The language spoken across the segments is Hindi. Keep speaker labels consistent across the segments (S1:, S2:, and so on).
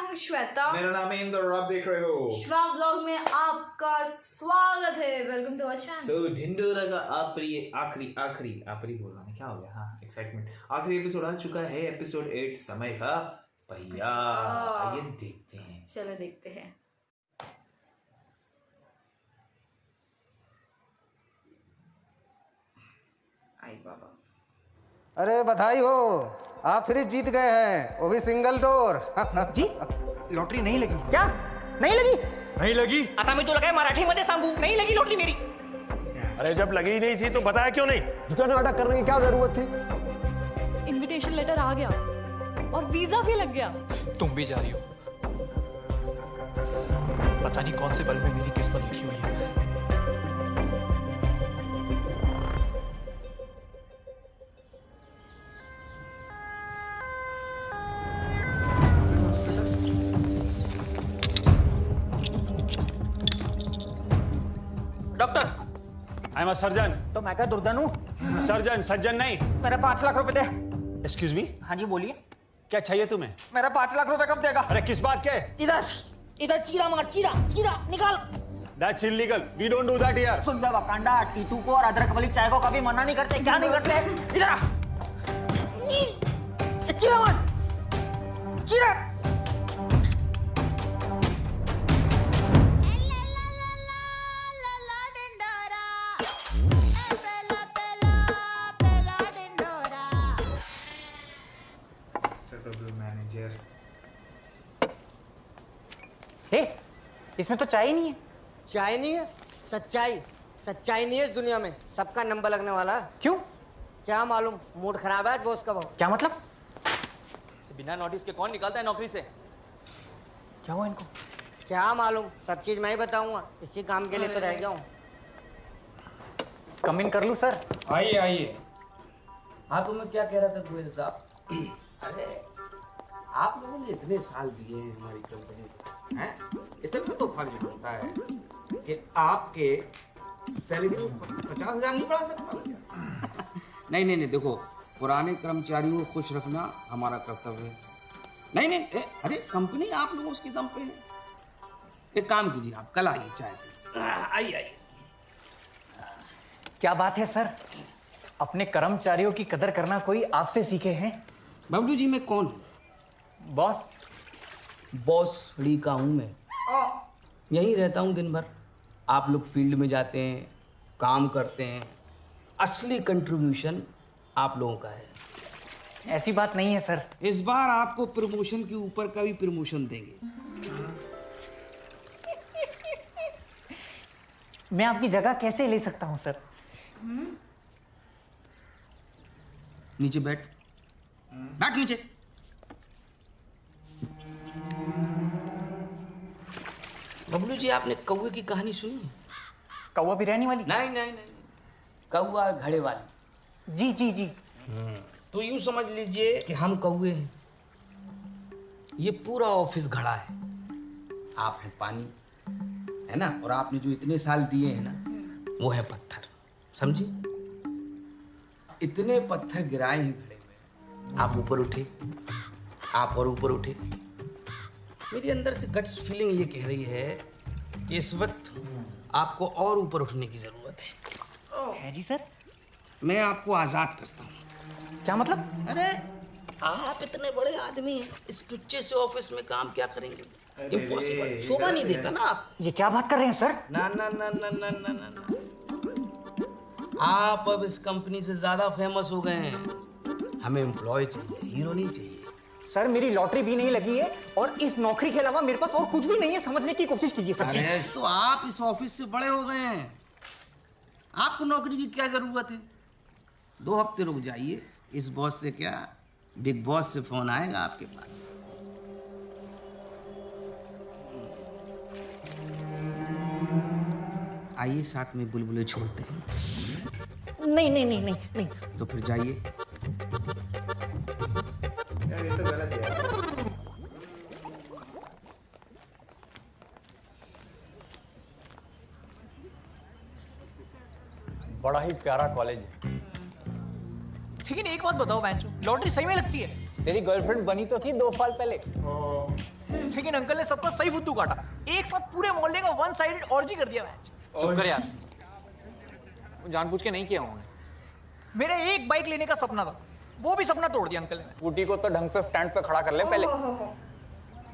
S1: हूँ श्वेता।
S2: मेरा नाम है इंदर और आप देख रहे हो
S1: श्वा व्लॉग में आपका स्वागत है। Welcome to our channel.
S2: So Dhindora का आखिरी बोल रहा है, क्या हो गया? हाँ, एक्साइटमेंट। आखिरी एपिसोड आ चुका है, एपिसोड 8 समय का पहिया। आइए देखते हैं।
S1: चलो देखते हैं। आई बाबा।
S3: अरे बधाई हो, आप फ्रिज जीत गए हैं, वो भी सिंगल डोर।
S4: जी लॉटरी नहीं लगी क्या? नहीं लगी? नहीं लगी आता मी तुला काय मराठीमध्ये सांगू? नहीं लगी लॉटरी मेरी।
S5: अरे जब लगी ही नहीं थी तो बताया क्यों नहीं?
S3: झूठा नाटक करने की क्या जरूरत थी?
S6: इनविटेशन लेटर आ गया और वीजा भी लग गया।
S4: तुम भी जा रही हो? पता नहीं कौन से पल में मेरी किस्मत लिखी हुई है।
S7: Doctor
S5: I am a surgeon.
S7: तो मैं क्या दुर्जन हूँ?
S5: सर्जन सज्जन नहीं।
S7: मेरे 5 लाख रुपए दे।
S5: एक्सक्यूज मी,
S7: हाँ जी बोलिए।
S5: क्या चाहिए तुम्हें?
S7: मेरा 5 लाख रुपए कब देगा?
S5: अरे किस बात के?
S7: इधर चीरा मार, चीरा चीरा निकाल।
S5: That's illegal, we don't do that here.
S7: सुन ले वकांडा, टीटू को और अदरक वाली चाय को कभी मना नहीं करते। क्या नहीं करते? इधर आ। चीरा मार, चीरा।
S2: मैनेजर,
S4: इसमें तो चाय ही नहीं है।
S3: चाय नहीं है, सच्चाई नहीं है इस दुनिया में। सबका नंबर लगने वाला है।
S4: क्यों?
S3: क्या मालूम, मूड खराब है आज बॉस का। बहुत
S4: क्या मतलब?
S7: बिना नोटिस के कौन निकालता है नौकरी से?
S4: क्या हुआ इनको?
S3: क्या मालूम, सब चीज मैं ही बताऊंगा। इसी काम के लिए तो रह गया हूँ।
S4: कम इन कर लूं सर?
S8: आइए आइए। हाँ तो मैं क्या कह रहा था गोयल साहब, अरे आप लोगों ने इतने साल दिए हैं हमारी कंपनी को, हैं? इतना तो फर्ज बनता है कि आपके सैलरी 50,000 नहीं बढ़ा सकता क्या? नहीं देखो, पुराने कर्मचारियों को खुश रखना हमारा कर्तव्य है। नहीं अरे कंपनी आप लोगों उसके दम पे है। एक काम कीजिए, आप कल आइए चाय पे। आइए।
S4: क्या बात है सर, अपने कर्मचारियों की कदर करना कोई आपसे सीखे हैं?
S8: बबलू जी, मैं कौन हूँ?
S4: बॉस।
S8: बॉस ड़ी का हूँ मैं। यहीं रहता हूँ दिन भर। आप लोग फील्ड में जाते हैं, काम करते हैं। असली कंट्रीब्यूशन आप लोगों का है।
S4: ऐसी बात नहीं है सर।
S8: इस बार आपको प्रमोशन के ऊपर का भी प्रमोशन देंगे।
S4: मैं आपकी जगह कैसे ले सकता हूँ सर?
S8: नीचे बैठ नीचे। बबलू जी, आपने कौवे की कहानी सुनी है?
S4: कौवा बिरयानी वाली?
S8: नहीं, कौवा घड़े वाली।
S4: जी।
S8: तो यूं समझ लीजिए कि हम कौवे हैं, ये पूरा ऑफिस घड़ा है, आप हैं पानी, है ना? और आपने जो इतने साल दिए हैं ना, वो है पत्थर। समझे? इतने पत्थर गिराए हैं घड़े में, आप ऊपर उठे, आप और ऊपर उठे। मेरी अंदर से गट्स फीलिंग ये कह रही है कि इस वक्त आपको और ऊपर उठने की जरूरत
S4: है जी सर।
S8: मैं आपको आजाद करता हूँ।
S4: क्या मतलब?
S8: अरे आप इतने बड़े आदमी हैं, इस टुच्चे से ऑफिस में काम क्या करेंगे? इम्पॉसिबल, शोभा नहीं देता ना आप।
S4: ये क्या बात कर रहे हैं सर?
S8: ना। आप अब इस कंपनी से ज्यादा फेमस हो गए हैं। हमें एम्प्लॉय चाहिए, हीरो नहीं चाहिए।
S4: सर मेरी लॉटरी भी नहीं लगी है और इस नौकरी के अलावा मेरे पास और कुछ भी नहीं है। समझने की कोशिश कीजिए सर।
S8: अरे तो आप इस ऑफिस से बड़े हो गए हैं, आपको नौकरी की क्या जरूरत है? 2 हफ्ते रुक जाइए, इस बॉस से क्या, बिग बॉस से फोन आएगा आपके पास। आइए साथ में बुलबुले छोड़ते हैं।
S4: नहीं।
S8: तो फिर जाइए।
S2: यार ये तो गलत है यार।
S9: बड़ा ही प्यारा कॉलेज है।
S4: लेकिन एक बात बताओ बैंचो, लॉटरी सही में लगती है?
S9: तेरी गर्लफ्रेंड बनी तो थी 2 साल पहले।
S4: लेकिन अंकल ने सबका सही फुद्दू काटा, एक साथ पूरे मोहल्ले का वन साइडेड ऑर्जी कर दिया मैच।
S9: चुप कर यार, जानबूझ के नहीं किया उन्होंने।
S4: मेरा एक बाइक लेने का सपना था, वो भी सपना तोड़ दिया अंकल ने।
S9: स्कूटी को तो ढंग पे स्टैंड पे खड़ा कर ले पहले।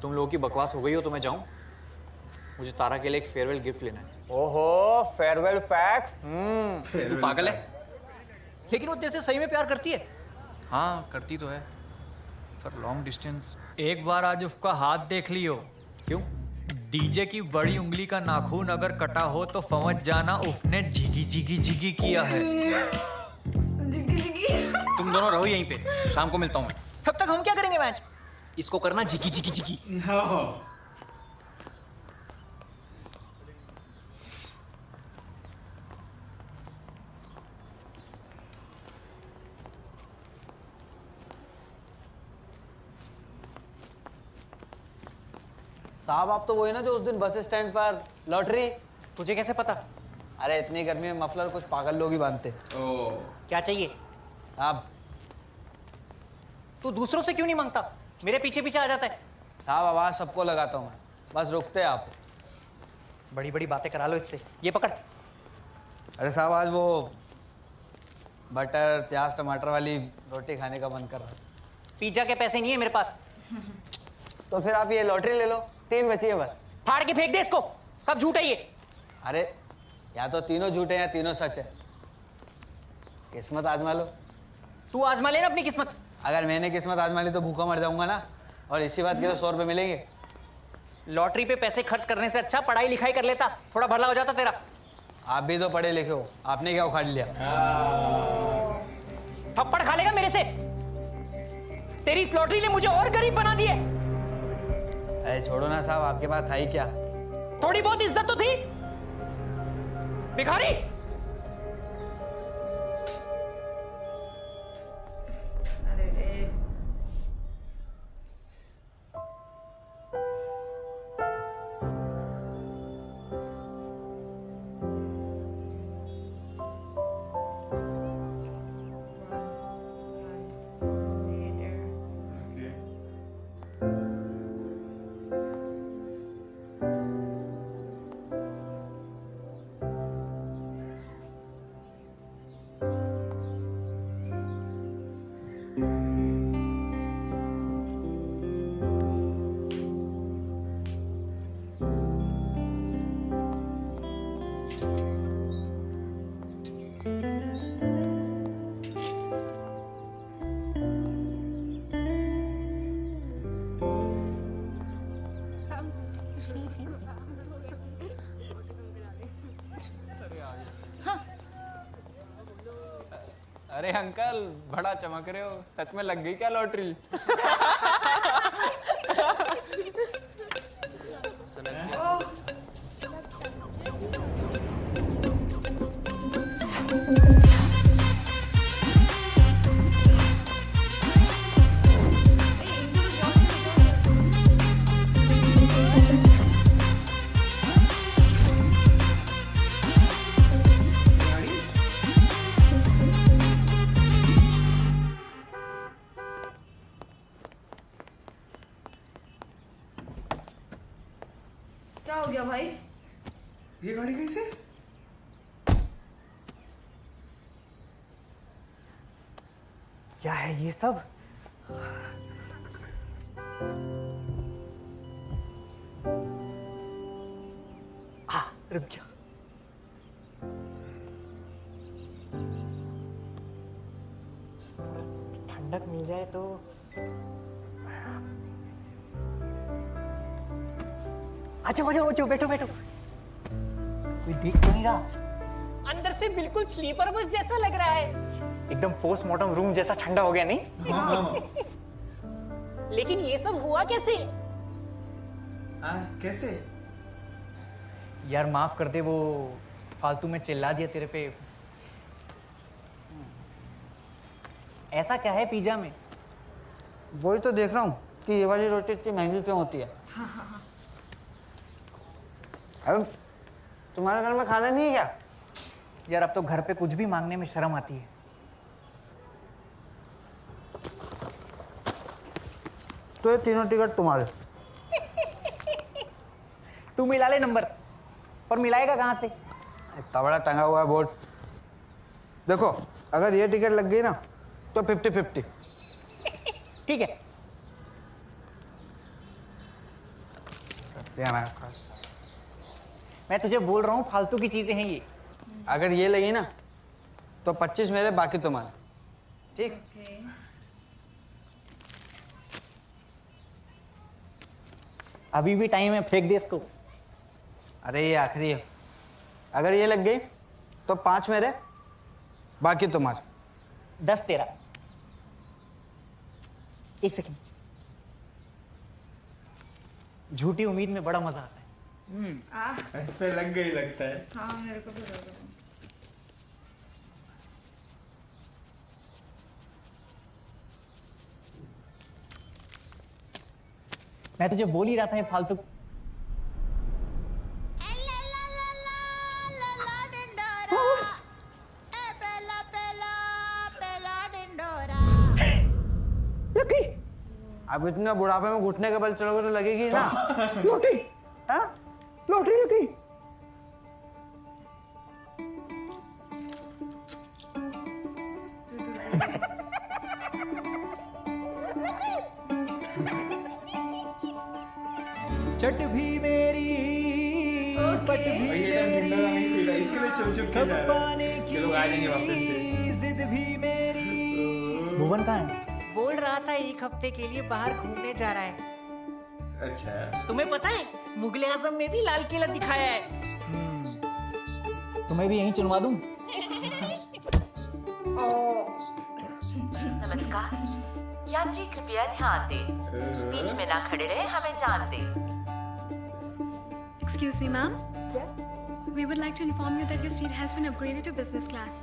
S9: तुम लोगों की बकवास हो गई हो तो मैं जाऊं? मुझे तारा के लिए एक फेयरवेल गिफ्ट लेना है। ओहो, फेयरवेल पैक।
S4: तू पागल है? लेकिन वो तेरे से सही में प्यार करती है।
S9: हाँ करती तो है, पर लॉन्ग डिस्टेंस।
S4: एक बार आज उसका हाथ देख लियो।
S9: क्यों?
S4: डीजे की बड़ी उंगली का नाखून अगर कटा हो तो समझ जाना उसने जिगी जिगी जिगी किया है।
S9: तुम दोनों रहो यहीं पे, शाम को मिलता हूँ मैं।
S4: तब तक हम क्या करेंगे मैच?
S9: इसको करना जिगी जिगी जिगी।
S3: साहब आप तो वो है ना जो उस दिन बस स्टैंड पर लॉटरी।
S4: तुझे कैसे पता?
S3: अरे इतनी गर्मी में मफलर कुछ पागल लोग ही बांधते।
S4: क्या चाहिए?
S3: साहब
S4: तू दूसरों से क्यों नहीं मांगता? मेरे पीछे पीछे आ जाता है।
S3: साहब आवाज सबको लगाता हूँ मैं, बस रुकते आप।
S4: बड़ी बड़ी बातें करा लो इससे। ये पकड़।
S3: अरे साहब आज वो बटर प्याज टमाटर वाली रोटी खाने का मन कर रहा है।
S4: पिज्जा के पैसे नहीं है मेरे पास।
S3: तो फिर आप ये लॉटरी ले लो, 3 बची है बस।
S4: फाड़ के फेंक दे इसको, सब झूठ है ये।
S3: अरे या तो तीनों झूठे हैं या तीनों सच है। किस्मत आजमा लो।
S4: तू आजमा लेना अपनी किस्मत।
S3: अगर मैंने किस्मत आजमा ली तो भूखा मर जाऊंगा ना, और इसी बात के तो 100 रुपये मिलेंगे।
S4: लॉटरी पे पैसे खर्च करने से अच्छा पढ़ाई लिखाई कर लेता, थोड़ा भला हो जाता तेरा।
S3: आप भी तो पढ़े लिखे हो, आपने क्या उखाड़ लिया?
S4: थप्पड़ खा लेगा मेरे से। तेरी इस लॉटरी ने मुझे और गरीब बना दिया।
S3: अरे छोड़ो ना साहब, आपके पास था ही क्या?
S4: थोड़ी बहुत इज्जत तो थी। भिखारी।
S1: अरे रे
S9: अरे अंकल, बड़ा चमक रहे हो, सच में लग गई क्या लॉटरी?
S1: क्या हो गया भाई?
S2: ये गाड़ी कैसे?
S4: क्या है ये सब? रुक जा। ठंडक मिल जाए तो। अच्छा बैठो बैठो। कोई देख तो नहीं रहा? अंदर से बिल्कुल स्लीपर बस जैसा लग रहा है, एकदम पोस्टमार्टम रूम जैसा ठंडा हो गया नहीं? लेकिन ये सब हुआ कैसे?
S2: कैसे?
S4: यार माफ कर दे, वो फालतू में चिल्ला दिया तेरे पे। ऐसा क्या है पिज्जा में?
S3: वही तो देख रहा हूँ कि ये वाली रोटी इतनी महंगी क्यों होती है। अब तुम्हारे घर में खाना नहीं है क्या?
S4: यार अब तो घर पे कुछ भी मांगने में शर्म आती है।
S3: तो ये तीनों टिकट तुम्हारे।
S4: तू मिला ले नंबर, पर मिलाएगा कहाँ से?
S8: इतना बड़ा टंगा हुआ है बोर्ड। देखो अगर ये टिकट लग गई ना तो 50-50।
S4: ठीक है। मैं तुझे बोल रहा हूँ फालतू की चीजें हैं ये।
S8: अगर ये लगी ना तो 25 मेरे, बाकी तुम्हारे। ठीक?
S4: अभी भी टाइम है, फेंक दे इसको।
S8: अरे ये आखिरी है। अगर ये लग गई तो 5 मेरे, बाकी तुम्हारे।
S4: 10 तेरा। एक सेकंड। झूठी उम्मीद में बड़ा मजा आता है।
S2: इस पे लग गई लगता है।
S1: हाँ मेरे को भी लग रहा है।
S4: मैं तुझे बोल ही रहा था ये फालतू। लकी,
S8: अब इतने बुढ़ापे में घुटने के बल चलोगे तो लगेगी ना।
S4: लॉटरी, हाँ? Lottery lucky. चट भी मेरी, पट भी मेरी,
S2: इसके लिए चुप चुप
S4: सब पाने की
S2: लोग आ जाएंगे वापस से।
S4: जिद भी मेरी। भुवन कहाँ है? बोल रहा था 1 हफ्ते के लिए बाहर घूमने जा रहा है।
S2: अच्छा,
S4: तुम्हें पता है मुगले आजम में भी लाल किला दिखाया है। तुम्हें भी यहीं चुनवा दूं?
S10: नमस्कार यात्री, कृपया ध्यान दें, बीच में ना खड़े रहे, हमें जान दें।
S11: Excuse me, ma'am. Yes. We would like to inform you that your seat has been upgraded to business class.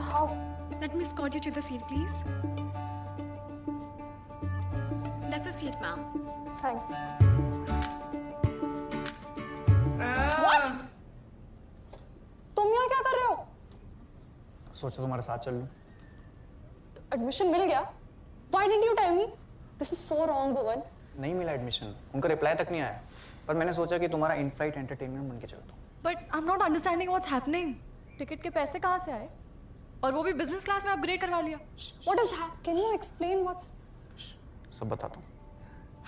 S6: How?
S11: Let me escort you to the seat, please. That's a seat, ma'am.
S6: Thanks.
S1: What?
S6: तुम यहाँ क्या कर रहे हो?
S9: सोचा तुम्हारे साथ चल लूं।
S6: एडमिशन मिल गया? Why didn't you tell me? This is so wrong, भुवन।
S9: नहीं मिला एडमिशन, उनका रिप्लाई तक नहीं आया, पर मैंने सोचा कि तुम्हारा इन फ्लाइट एंटरटेनमेंट बन के चलता हूँ।
S6: But I'm not understanding what's happening. Ticket के पैसे कहाँ से आए? और वो भी बिजनेस क्लास में अपग्रेड करवा लिया। What is that? Can you explain what's?
S9: सब बताता हूँ,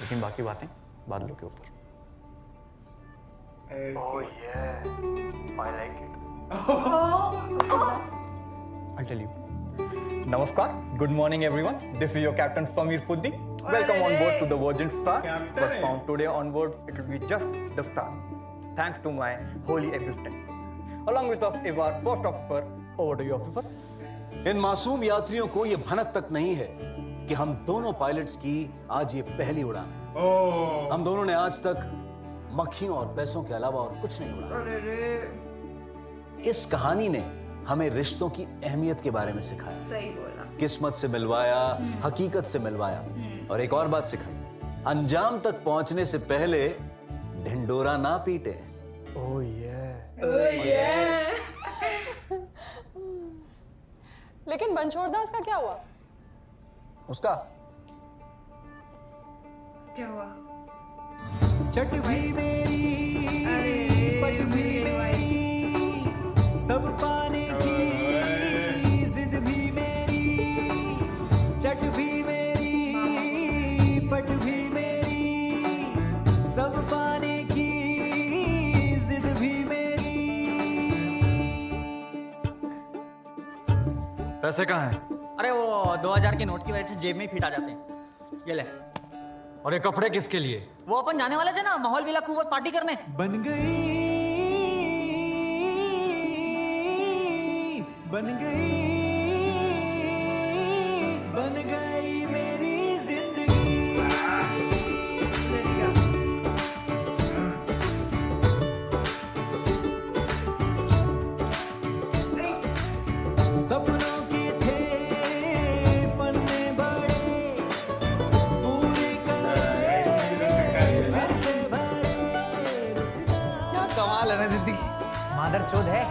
S9: लेकिन बाकी बातें बादलों के ऊपर।
S2: Oh
S9: yeah, I like it. I'll tell you. Namaskar, good morning everyone. This is your captain Samir Fuddi. Welcome on board to the Virgin Star. But from today onwards, it will be just the star. Thanks to my holy assistant. Along with us is our first officer. Over to you, officer.
S5: इन मासूम यात्रियों को ये भनक तक नहीं है कि हम दोनों पायलट्स की आज ये पहली उड़ान है। हम दोनों ने आज तक मक्खियों और पैसों के अलावा और कुछ नहीं उड़ाया। इस कहानी ने हमें रिश्तों की अहमियत के बारे में सिखाया,
S1: सही बोला।
S5: किस्मत से मिलवाया, हकीकत से मिलवाया, और एक और बात सिखाई, अंजाम तक पहुंचने से पहले ढिंडोरा ना पीटे।
S8: Oh yeah.
S6: लेकिन बनछोड़ दास का क्या हुआ?
S9: उसका
S1: क्या हुआ?
S4: चट भी मेरी, पट भी मेरी, सब पाने की जिद भी मेरी। चट भी मेरी, पट भी मेरी, सब पाने की जिद भी मेरी।
S9: पैसे कहाँ हैं?
S7: अरे वो 2000 के नोट की वजह से जेब में ही फिट आ जाते हैं। ये ले।
S9: और ये कपड़े किसके लिए?
S7: वो अपन जाने वाले थे ना माहौल विला खूबत पार्टी करने।
S4: बन गई, बन गई, बन गई मेरी जिंदगी। सपनों के थे पन्ने बड़े, पूरे करे घर से भरे।
S8: क्या कमाल है ना जिंदगी।
S4: मादर चोद है।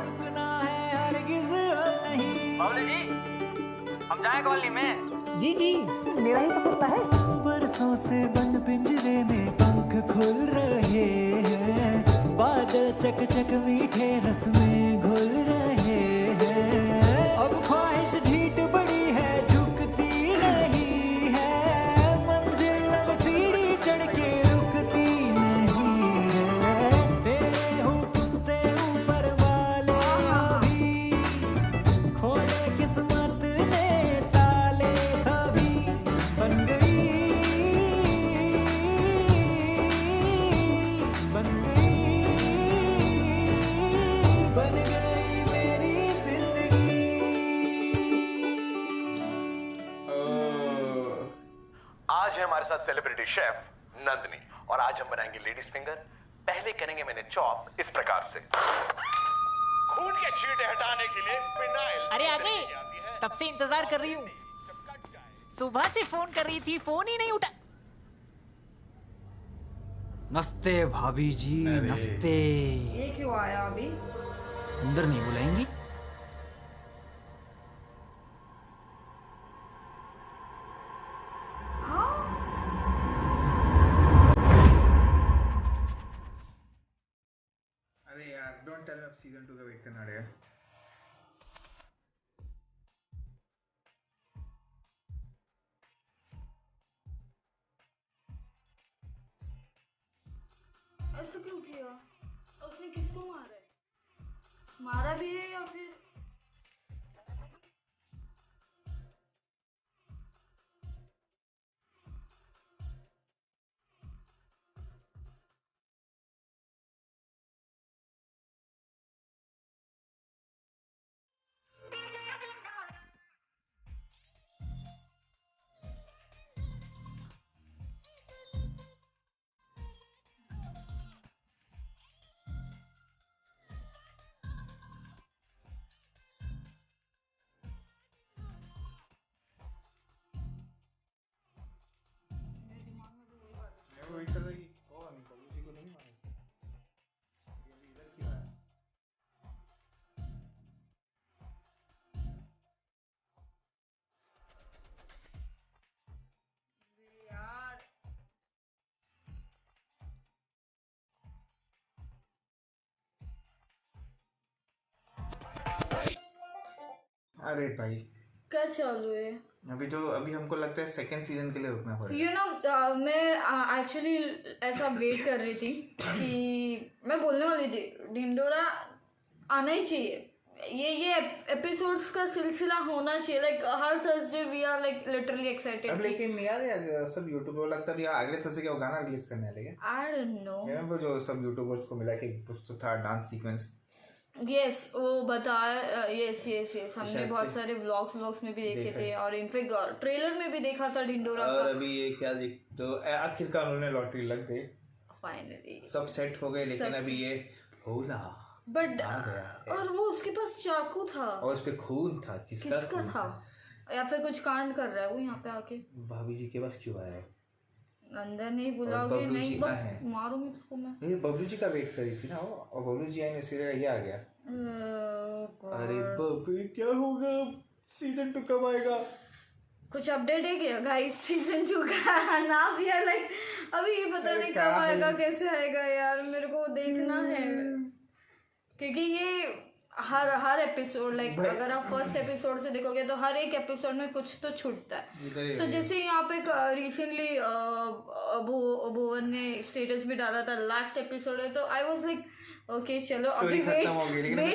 S4: रुकना है हरगिज़ नहीं।
S7: बाबूले जी, हम जाए कॉलोनी में।
S4: जी जी मेरा ही तो पुतला है। बरसों से बंद पिंजरे में पंख खुल रहे हैं, बादल चक चक मीठे रस में घुल रहे हैं। अब ख्वाहिश ढीठ बड़ी है, झुकती नहीं है, मंजिल अब सीढ़ी चढ़ के रुकती नहीं है। तेरे हुक्म से ऊपर वाले अभी खोले किस्मत ने ताले, सभी बन गई मेरी जिंदगी।
S12: आज है हमारे साथ सेलिब्रिटी शेफ नंदनी और आज हम बनाएंगे लेडीज फिंगर। पहले करेंगे मैंने चॉप इस प्रकार से। खून के छींटे हटाने के लिए फिनाइल।
S4: अरे आ गई, तब से इंतजार कर रही हूँ। सुबह से फोन कर रही थी, फोन ही नहीं उठा। नमस्ते भाभी जी, नमस्ते।
S1: ये क्यों आया अभी?
S4: अंदर नहीं बुलाएंगी?
S2: अरे यार डोंट टेल मी अब सीजन 2 का वेट करना पड़ेगा।
S1: ऐसा क्यों किया? उसने किसको मारा है? मारा भी है या फिर
S2: वेट कर रही कौन? बबलू जी को नहीं मारा? ये अभी इधर क्यों आया?
S1: यार
S2: अरे भाई
S1: क्या चालू है?
S2: अभी हमको लगता है सेकंड सीजन के लिए रुकना पड़ेगा।
S1: यू नो मैं एक्चुअली ऐसा वेट कर रही थी कि मैं बोलने वाली थी ढिंडोरा आना ही चाहिए। ये एपिसोड्स का सिलसिला होना चाहिए। लाइक हर Thursday we are like literally excited.
S2: अब लेकिन याद है सब यूट्यूबर लगता है अगले थर्सडे क्या गाना रिलीज करने वाले हैं?
S1: I don't know.
S2: वो जो सब यूट्यूबर्स को मिला के कुछ तो था डांस सीक्वेंस।
S1: यस वो बताया। यस हमने बहुत सारे व्लॉग्स में भी देखे थे और इनफैक्ट ट्रेलर में भी देखा था ढिंडोरा
S2: और
S1: का।
S2: अभी ये क्या देख तो आखिरकार उन्होंने लॉटरी लग गई,
S1: फाइनली
S2: सब सेट हो गए। लेकिन अभी ये होला
S1: बट
S2: आ गया है।
S1: और वो उसके पास चाकू था
S2: और उस पे खून था। किसका खून
S1: था? या फिर कुछ कांड कर रहा है वो यहाँ पे आके?
S2: भाभी जी के पास क्यों आया है?
S1: अंदर नहीं बुलाओगे?
S2: बबलू जी
S1: नहीं
S2: कहाँ है?
S1: मारूंगी उसको मैं।
S2: ये बबलू जी का वेट करी थी ना वो, और बबलू जी आए ना इसलिए ये आ गया। अरे बबलू क्या होगा? सीजन 2 कब आएगा?
S1: कुछ अपडेट है क्या गाइस सीजन 2 का? ना भी है लाइक अभी ये पता नहीं कब आएगा, कैसे आएगा यार, मेरे को देखना है। क्योंकि ये हर एपिसोड लाइक अगर आप फर्स्ट एपिसोड से देखोगे तो हर एक एपिसोड में कुछ तो छूटता है। तो जैसे यहाँ पे रिसेंटली भुवन ने स्टेटस भी डाला था लास्ट एपिसोड है, तो आई वाज लाइक ओके चलो अभी वेट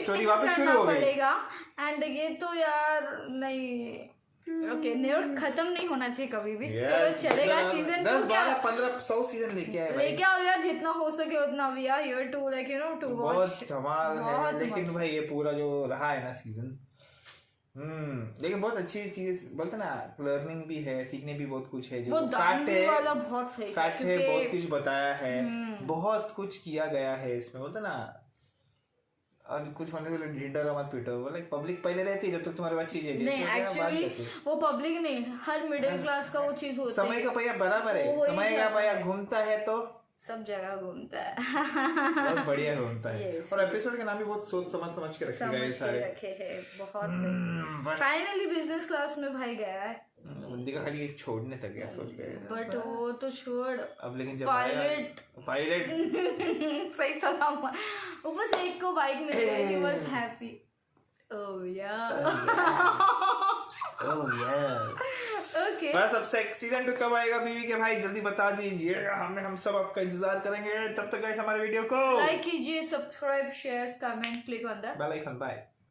S1: करना पड़ेगा। एंड ये तो यार नहीं ओके नेवर खत्म नहीं होना चाहिए कभी भी। चलो चलेगा सीजन
S2: 10 12 15 100 सीजन लेके आए भाई।
S1: लेके आओ यार जितना हो सके उतना। We are here to like you know to watch.
S2: बहुत धमाल है। लेकिन भाई ये पूरा जो रहा है ना सीजन लेकिन बहुत अच्छी चीज बोलते ना, लर्निंग भी है, सीखने भी बहुत कुछ है। जो फैक्ट है वाला बहुत सही फैक्ट है, बहुत कुछ बताया है, बहुत कुछ किया गया है इसमें बोलते ना। और कुछ होने के लिए डरो मत पीटो, लाइक पब्लिक पहले रहती है जब तक तुम्हारे पास चीजें
S1: नहीं। एक्चुअली वो पब्लिक नहीं, हर मिडिल क्लास का वो चीज होती है।
S2: समय का पहिया बराबर है, समय का पहिया घूमता है तो
S1: सब जगह घूमता है।
S2: बहुत बढ़िया घूमता है।
S1: Yes.
S2: और एपिसोड के नाम भी बहुत सोच समझ के रखे गए सारे।
S1: रखे हैं बहुत सही। फाइनली बिजनेस क्लास में भाई गया है।
S2: बंदी का खाली छोड़ने तक गया सोच के।
S1: बट वो तो छोड़,
S2: अब लेकिन जब
S1: पायलट सही सलामत, ऊपर से एक को बाइक मिल गई, ही वाज हैप्पी। ओह यार ओके।
S2: बस अब सीजन 2 कब आएगा बीवी के भाई जल्दी बता दीजिए, हम सब आपका इंतजार करेंगे। तब तक गाइस हमारे वीडियो को
S1: लाइक कीजिए, subscribe, share, comment, click on the
S2: bell icon. Bye.